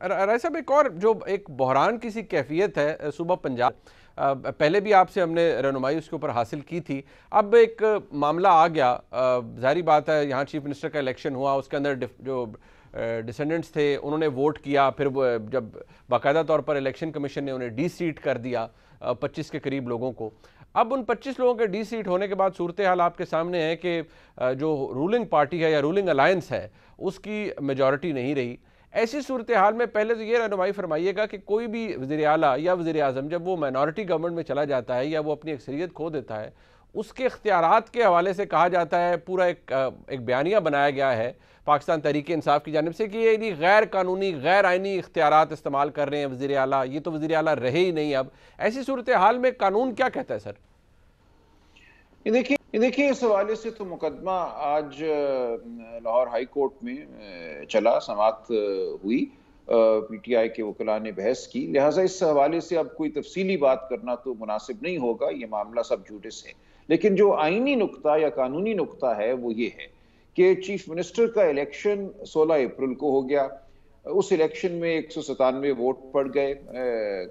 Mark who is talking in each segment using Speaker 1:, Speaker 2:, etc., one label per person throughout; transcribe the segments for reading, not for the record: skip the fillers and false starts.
Speaker 1: राय साहब, एक और जो एक बहरान की सी कैफियत है सूबा पंजाब, पहले भी आपसे हमने रहनुमाई उसके ऊपर हासिल की थी। अब एक मामला आ गया, जाहिर बात है यहाँ चीफ मिनिस्टर का इलेक्शन हुआ, उसके अंदर जो डिसेंडेंट्स थे उन्होंने वोट किया, फिर जब बाकायदा तौर पर इलेक्शन कमीशन ने उन्हें डी सीट कर दिया 25 के करीब लोगों को। अब उन 25 लोगों के डी सीट होने के बाद सूरत हाल आपके सामने है कि जो रूलिंग पार्टी है या रूलिंग अलायंस है उसकी मेजॉरिटी नहीं रही। ऐसी सूरत हाल में पहले तो ये रहनुमाई फरमाइएगा कि कोई भी वज़ीर आला या वज़ीर आज़म जब वो माइनॉरिटी गवर्नमेंट में चला जाता है या वो अपनी अक्सरियत खो देता है, उसके इख्तियारात के हवाले से कहा जाता है, पूरा एक बयानिया बनाया गया है पाकिस्तान तहरीक इंसाफ की जानिब से कि ये गैर कानूनी गैर आइनी इख्तियारात इस्तेमाल कर रहे हैं वज़ीर आला, ये तो वज़ीर आला रहे ही नहीं। अब ऐसी सूरत हाल में कानून क्या कहता है सर?
Speaker 2: देखिए इस हवाले से तो मुकदमा आज लाहौर हाई कोर्ट में चला, समाअत हुई, पीटीआई के वकला ने बहस की, लिहाजा इस हवाले से अब कोई तफसीली बात करना तो मुनासिब नहीं होगा, ये मामला सब जुडिस है। लेकिन जो आईनी नुक्ता या कानूनी नुक्ता है वो ये है कि चीफ मिनिस्टर का इलेक्शन 16 अप्रैल को हो गया। उस इलेक्शन में 197 वोट पड़ गए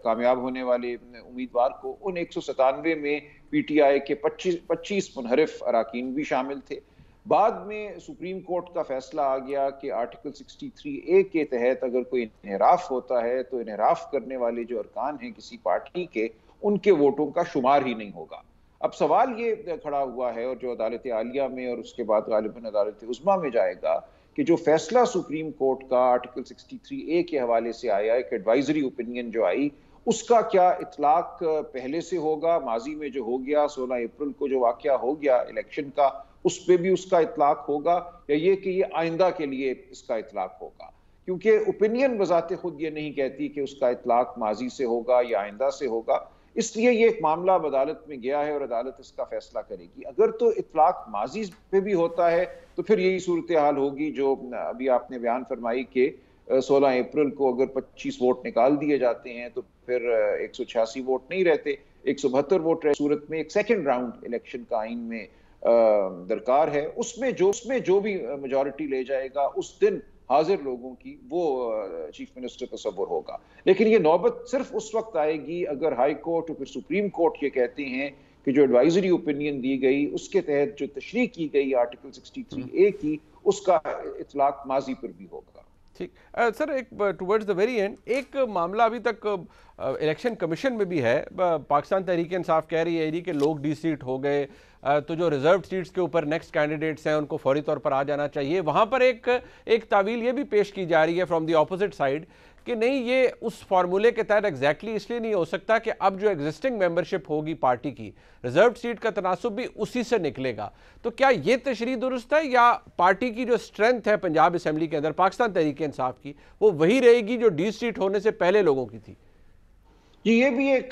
Speaker 2: कामयाब होने वाले उम्मीदवार को। उन 197 में पीटीआई के 25 मुनहरिफ अराकीन भी शामिल थे। बाद में सुप्रीम कोर्ट का फैसला आ गया कि आर्टिकल 63A के तहत अगर कोई इनहराफ होता है तो इनहराफ करने वाले जो अरकान हैं किसी पार्टी के, उनके वोटों का शुमार ही नहीं होगा। अब सवाल ये खड़ा हुआ है, और जो अदालत आलिया में और उसके बाद गालिबन अदालत उज़्मा में जाएगा, कि जो फैसला सुप्रीम कोर्ट का आर्टिकल 63A के हवाले से आया, एक एडवाइजरी ओपिनियन जो आई, उसका क्या इतलाक पहले से होगा, माजी में जो हो गया 16 अप्रैल को जो वाकया हो गया इलेक्शन का, उस पर भी उसका इतलाक होगा, या ये कि ये आइंदा के लिए इसका इतलाक होगा? क्योंकि ओपिनियन बजाते खुद ये नहीं कहती कि उसका इतलाक माजी से होगा या आइंदा से होगा, इसलिए ये एक मामला अब अदालत में गया है और अदालत इसका फैसला करेगी। अगर तो इतलाक माजी पे भी होता है तो फिर यही सूरत हाल होगी जो अभी आपने बयान फरमाई कि 16 अप्रैल को अगर 25 वोट निकाल दिए जाते हैं तो फिर 186 वोट नहीं रहते, 172 वोट रहे। सूरत में एक सेकेंड राउंड इलेक्शन का आइन में दरकार है, उसमें जो भी मेजॉरिटी ले जाएगा उस दिन हाजिर लोगों की वो चीफ मिनिस्टर तस्वुर होगा। लेकिन ये नौबत सिर्फ उस वक्त आएगी अगर हाई कोर्ट और फिर सुप्रीम कोर्ट ये कहते हैं कि जो एडवाइजरी ओपिनियन दी गई उसके तहत जो तशरीह की गई आर्टिकल 63A की, उसका इतलाक माजी पर भी होगा।
Speaker 1: ठीक सर, एक टुवर्ड्स द वेरी एंड एक मामला अभी तक इलेक्शन कमीशन में भी है। पाकिस्तान तहरीक इंसाफ कह रही है कि लोग डी सीट हो गए तो जो रिजर्व सीट्स के ऊपर नेक्स्ट कैंडिडेट्स हैं उनको फौरी तौर पर आ जाना चाहिए। वहाँ पर एक तावील ये भी पेश की जा रही है फ्रॉम द ऑपोजिट साइड कि नहीं, ये उस फार्मूले के तहत एग्जैक्टली इसलिए नहीं हो सकता कि अब जो एग्जिस्टिंग मेंबरशिप होगी पार्टी की, रिजर्व सीट का तनासुब भी उसी से निकलेगा। तो क्या ये तशरीह दुरुस्त है या पार्टी की जो स्ट्रेंथ है पंजाब असेंबली के अंदर पाकिस्तान तहरीक इंसाफ की, वो वही रहेगी जो डी सीट होने से पहले लोगों की थी?
Speaker 2: जी, ये भी एक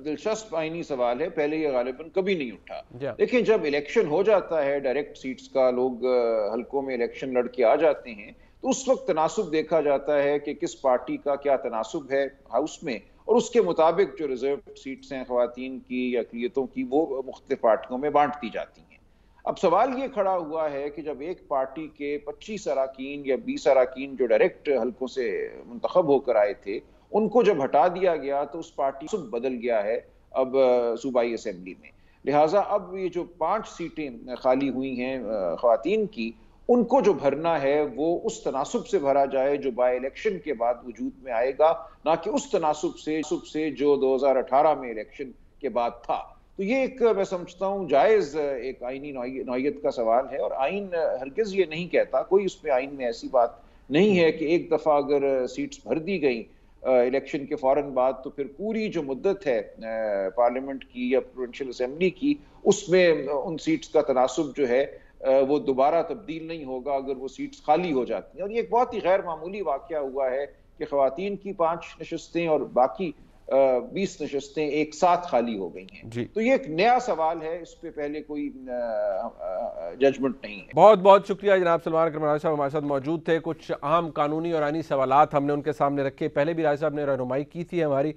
Speaker 2: दिलचस्प आईनी सवाल है, पहले ये गालिबन कभी नहीं उठा। लेकिन जब इलेक्शन हो जाता है डायरेक्ट सीट्स का, लोग हल्कों में इलेक्शन लड़के आ जाते हैं, तो उस वक्त तनासुब देखा जाता है कि किस पार्टी का क्या तनासुब है हाउस में, और उसके मुताबिक जो रिजर्व सीट्स हैं ख्वातीन की या अक़लियतों की, वो मुख्तलिफ पार्टियों में बांट दी जाती हैं। अब सवाल ये खड़ा हुआ है कि जब एक पार्टी के 25 अराकीन या 20 अराकीन जो डायरेक्ट हल्कों से मुंतखब होकर आए थे, उनको जब हटा दिया गया तो उस पार्टी से बदल गया है अब सूबाई असेंबली में। लिहाजा अब ये जो 5 सीटें खाली हुई हैं ख्वातीन की, उनको जो भरना है वो उस तनासुब से भरा जाए जो बाय इलेक्शन के बाद वजूद में आएगा, ना कि उस तनासुब से जो 2018 में इलेक्शन के बाद था। तो ये एक मैं समझता हूँ जायज़ एक आईनी नौयत का सवाल है, और आइन हरगिज़ ये नहीं कहता, कोई उसमें आइन में ऐसी बात नहीं है कि एक दफ़ा अगर सीट्स भर दी गई इलेक्शन के फौरन बाद तो फिर पूरी जो मुद्दत है पार्लियामेंट की या प्रोविंशियल असेंबली की, उसमें उन सीट्स का तनासुब जो है वो दोबारा तब्दील नहीं होगा अगर वो सीट्स खाली हो जाती हैं। और ये एक बहुत ही गैर मामूली वाक़या हुआ है कि ख़वातीन की 5 नशस्तें और बाकी 20 नशस्तें एक साथ खाली हो गई हैं। तो ये एक नया सवाल है, इस पे पहले कोई जजमेंट नहीं है।
Speaker 1: बहुत बहुत शुक्रिया जनाब सलमान अकरम राय साहब हमारे साथ मौजूद थे। कुछ अहम कानूनी और आईनी सवालात हमने उनके सामने रखे। पहले भी राय साहब ने रहनुमाई की थी हमारी।